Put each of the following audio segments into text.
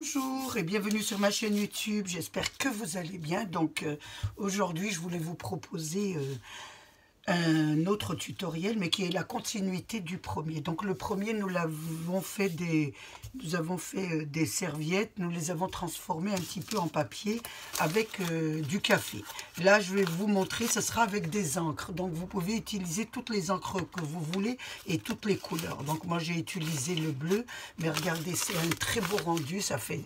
Bonjour et bienvenue sur ma chaîne YouTube, j'espère que vous allez bien. Donc aujourd'hui je voulais vous proposer un autre tutoriel mais qui est la continuité du premier. Donc le premier nous avons fait des serviettes, nous les avons transformées un petit peu en papier avec du café. Là je vais vous montrer, ce sera avec des encres. Donc vous pouvez utiliser toutes les encres que vous voulez et toutes les couleurs. Donc moi j'ai utilisé le bleu, mais regardez c'est un très beau rendu, ça fait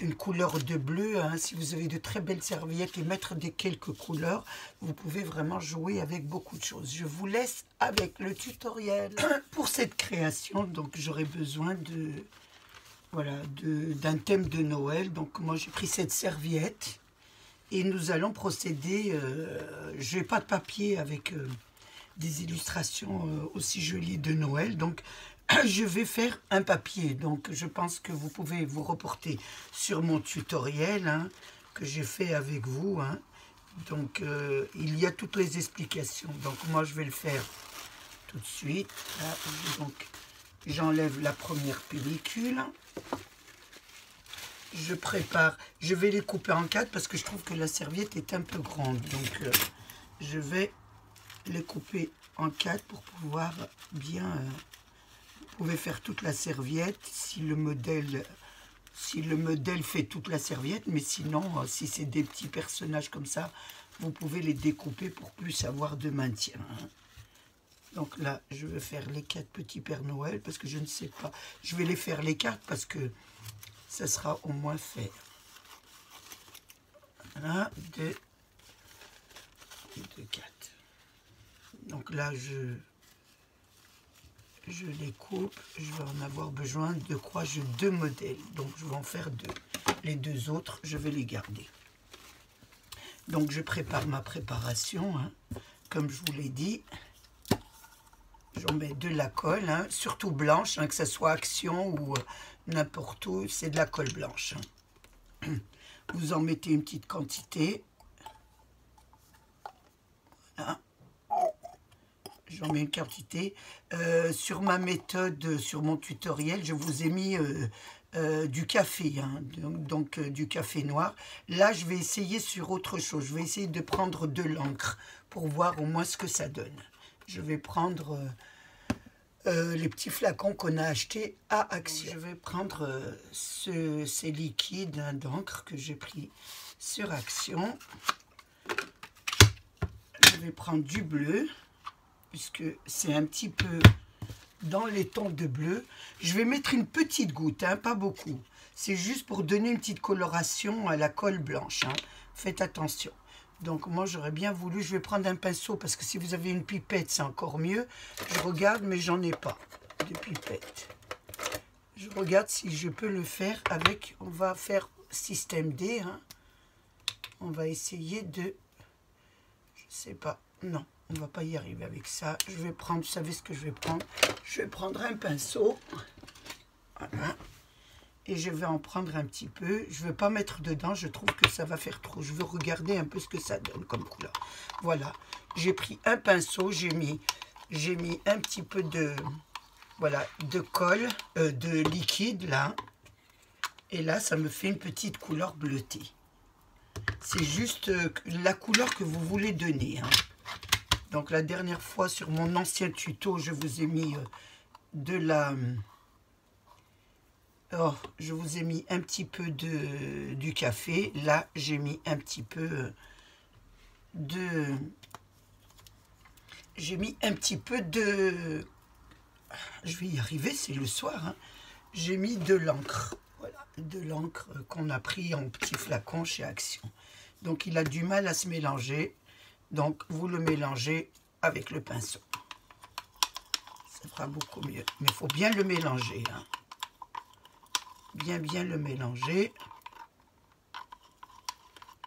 une couleur de bleu. Hein. Si vous avez de très belles serviettes et mettre quelques couleurs, vous pouvez vraiment jouer avec beaucoup de choses. Je vous laisse avec le tutoriel. Pour cette création, donc j'aurai besoin d'un thème de Noël. Donc moi j'ai pris cette serviette et nous allons procéder. Je n'ai pas de papier avec des illustrations aussi jolies de Noël, donc je vais faire un papier. Donc je pense que vous pouvez vous reporter sur mon tutoriel hein, que j'ai fait avec vous. Hein. Donc il y a toutes les explications. Donc moi je vais le faire tout de suite. Là, donc j'enlève la première pellicule. Je prépare. Je vais les couper en 4 parce que je trouve que la serviette est un peu grande. Donc je vais les couper en 4 pour pouvoir bien... vous pouvez faire toute la serviette si le modèle fait toute la serviette, mais sinon, si c'est des petits personnages comme ça, vous pouvez les découper pour plus avoir de maintien. Donc là, je vais faire les 4 petits Pères Noël, parce que je ne sais pas. Je vais les faire les 4 parce que ça sera au moins fait. Voilà, 2, 4. Donc là, je les coupe, je vais en avoir besoin de quoi? J'ai 2 modèles, donc je vais en faire 2. Les 2 autres, je vais les garder. Donc je prépare ma préparation, hein. Comme je vous l'ai dit. J'en mets de la colle, hein, surtout blanche, hein, que ce soit Action ou n'importe où, c'est de la colle blanche. Hein. Vous en mettez une petite quantité. Voilà. J'en mets une quantité. Sur ma méthode, sur mon tutoriel, je vous ai mis du café, hein, donc du café noir. Là, je vais essayer sur autre chose. Je vais essayer de prendre de l'encre pour voir au moins ce que ça donne. Je vais prendre les petits flacons qu'on a achetés à Action. Je vais prendre ces liquides hein, d'encre que j'ai pris sur Action. Je vais prendre du bleu, puisque c'est un petit peu dans les tons de bleu. Je vais mettre une petite goutte, hein, pas beaucoup. C'est juste pour donner une petite coloration à la colle blanche. Hein. Faites attention. Donc moi j'aurais bien voulu, je vais prendre un pinceau parce que si vous avez une pipette c'est encore mieux. Je regarde mais j'en ai pas de pipette. Je regarde si je peux le faire avec, on va faire système D. Hein. On va essayer de, je sais pas, non. On ne va pas y arriver avec ça. Je vais prendre, vous savez ce que je vais prendre? Je vais prendre un pinceau. Voilà. Et je vais en prendre un petit peu. Je ne vais pas mettre dedans. Je trouve que ça va faire trop. Je veux regarder un peu ce que ça donne comme couleur. Voilà. J'ai pris un pinceau. J'ai mis un petit peu de, voilà, de colle, de liquide là. Et là, ça me fait une petite couleur bleutée. C'est juste la couleur que vous voulez donner. Hein. Donc la dernière fois sur mon ancien tuto, je vous ai mis je vous ai mis un petit peu du café. Là, j'ai mis un petit peu je vais y arriver, c'est le soir. Hein. J'ai mis de l'encre. Voilà, de l'encre qu'on a pris en petit flacon chez Action. Donc il a du mal à se mélanger. Donc, vous le mélangez avec le pinceau. Ça fera beaucoup mieux. Mais il faut bien le mélanger. Hein. Bien le mélanger.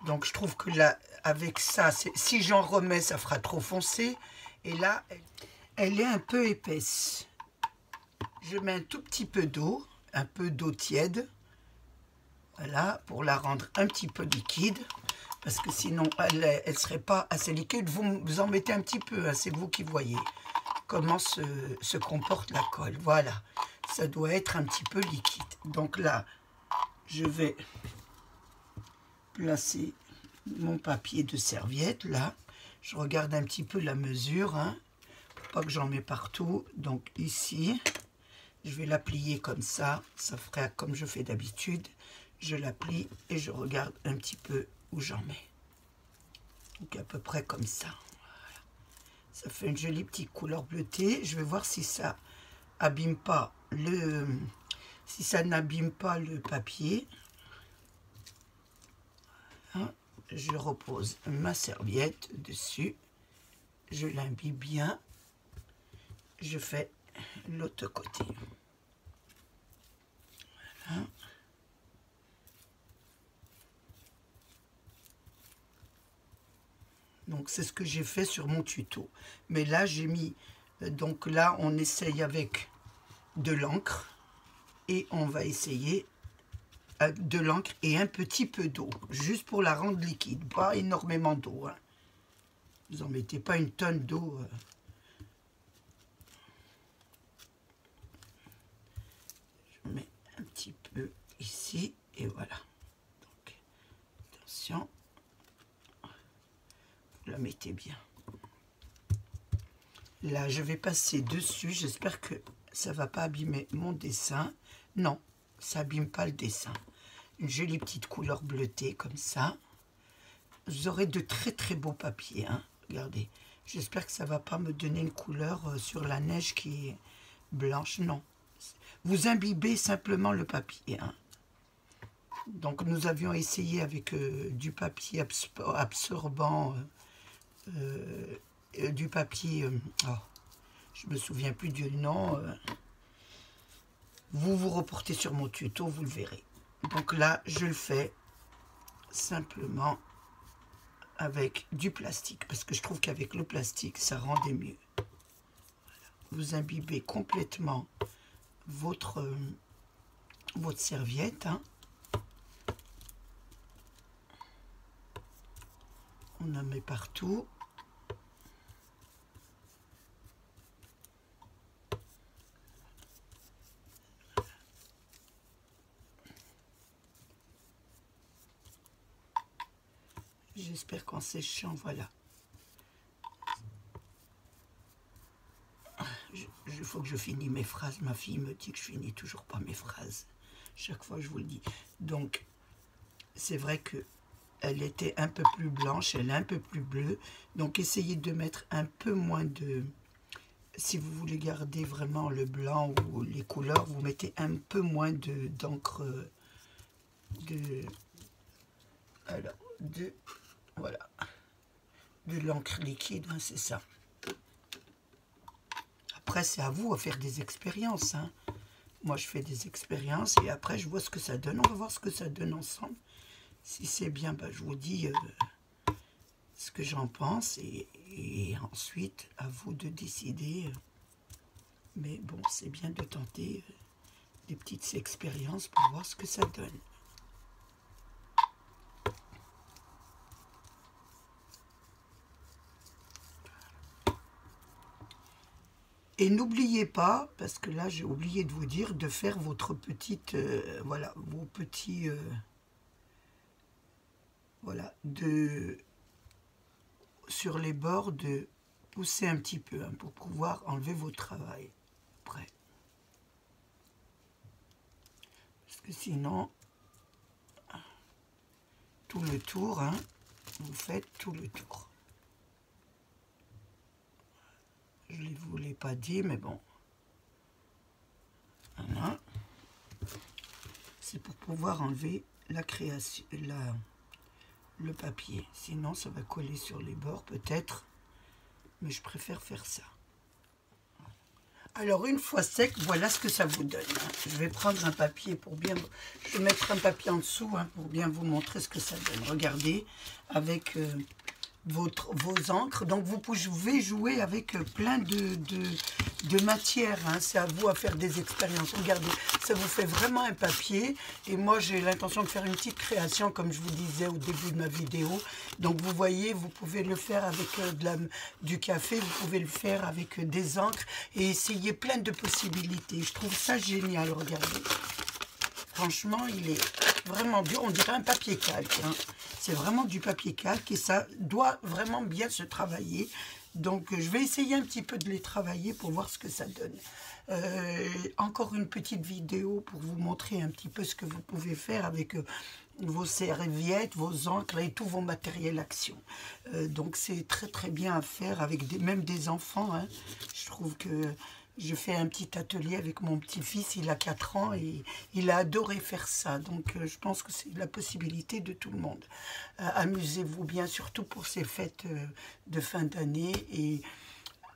Donc, je trouve que là, avec ça, si j'en remets, ça fera trop foncé. Et là, elle est un peu épaisse. Je mets un tout petit peu d'eau, un peu d'eau tiède. Voilà, pour la rendre un petit peu liquide. Parce que sinon, elle ne serait pas assez liquide. Vous en mettez un petit peu, hein, c'est vous qui voyez comment se comporte la colle. Voilà, ça doit être un petit peu liquide. Donc là, je vais placer mon papier de serviette là. Je regarde un petit peu la mesure, hein, pour pas que j'en mets partout. Donc ici, je vais la plier comme ça. Ça ferait comme je fais d'habitude. Je la plie et je regarde un petit peu où j'en mets. Donc à peu près comme ça. Voilà. Ça fait une jolie petite couleur bleutée. Je vais voir si ça abîme pas le... Si ça n'abîme pas le papier. Voilà. Je repose ma serviette dessus. Je l'imbibe bien. Je fais l'autre côté. Voilà. Donc c'est ce que j'ai fait sur mon tuto. Mais là j'ai mis, donc là on essaye avec de l'encre. Et on va essayer de l'encre et un petit peu d'eau. Juste pour la rendre liquide. Pas énormément d'eau. Hein. Vous en mettez pas une tonne d'eau. Je mets un petit peu ici. Et voilà. Donc, attention. Vous la mettez bien. Là, je vais passer dessus. J'espère que ça ne va pas abîmer mon dessin. Non, ça n'abîme pas le dessin. Une jolie petite couleur bleutée comme ça. Vous aurez de très très beaux papiers. Hein. Regardez. J'espère que ça ne va pas me donner une couleur sur la neige qui est blanche. Non. Vous imbibez simplement le papier. Hein. Donc nous avions essayé avec du papier absorbant, du papier... oh, je ne me souviens plus du nom. Vous vous reportez sur mon tuto, vous le verrez. Donc là, je le fais simplement avec du plastique. Parce que je trouve qu'avec le plastique, ça rendait mieux. Voilà. Vous imbibez complètement votre serviette. Hein. On en met partout. J'espère qu'en séchant, voilà. Il faut que je finisse mes phrases. Ma fille me dit que je finis toujours pas mes phrases. Chaque fois, je vous le dis. Donc, c'est vrai que elle était un peu plus blanche, elle est un peu plus bleue. Donc, essayez de mettre un peu moins de... Si vous voulez garder vraiment le blanc ou les couleurs, vous mettez un peu moins d'encre alors, voilà, de l'encre liquide, hein, c'est ça. Après, c'est à vous à faire des expériences. Hein. Moi, je fais des expériences et après, je vois ce que ça donne. On va voir ce que ça donne ensemble. Si c'est bien, ben, je vous dis ce que j'en pense et ensuite, à vous de décider. Mais bon, c'est bien de tenter des petites expériences pour voir ce que ça donne. Et n'oubliez pas, parce que là j'ai oublié de vous dire, de faire votre petite, voilà, vos petits, voilà, sur les bords, de pousser un petit peu hein, pour pouvoir enlever votre travail après. Parce que sinon, tout le tour, hein, vous faites tout le tour. Je ne vous l'ai pas dit, mais bon. Voilà. C'est pour pouvoir enlever la création, le papier. Sinon, ça va coller sur les bords, peut-être. Mais je préfère faire ça. Alors, une fois sec, voilà ce que ça vous donne. Je vais prendre un papier pour bien... Je vais mettre un papier en dessous hein, pour bien vous montrer ce que ça donne. Regardez, avec... vos encres, donc vous pouvez jouer avec plein de matières, hein. C'est à vous à faire des expériences. Regardez, ça vous fait vraiment un papier et moi j'ai l'intention de faire une petite création comme je vous disais au début de ma vidéo. Donc vous voyez, vous pouvez le faire avec du café, vous pouvez le faire avec des encres et essayer plein de possibilités. Je trouve ça génial, regardez. Franchement, il est vraiment dur, on dirait un papier calque. Hein. C'est vraiment du papier calque et ça doit vraiment bien se travailler. Donc je vais essayer un petit peu de les travailler pour voir ce que ça donne. Encore une petite vidéo pour vous montrer un petit peu ce que vous pouvez faire avec vos serviettes, vos encres et tous vos matériels action. Donc c'est très très bien à faire avec même des enfants. Hein. Je trouve que je fais un petit atelier avec mon petit-fils, il a 4 ans et il a adoré faire ça. Donc je pense que c'est la possibilité de tout le monde. Amusez-vous bien, surtout pour ces fêtes de fin d'année. Et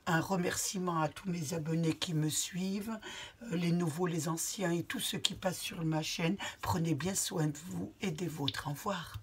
un remerciement à tous mes abonnés qui me suivent, les nouveaux, les anciens et tous ceux qui passent sur ma chaîne. Prenez bien soin de vous et des vôtres. Au revoir.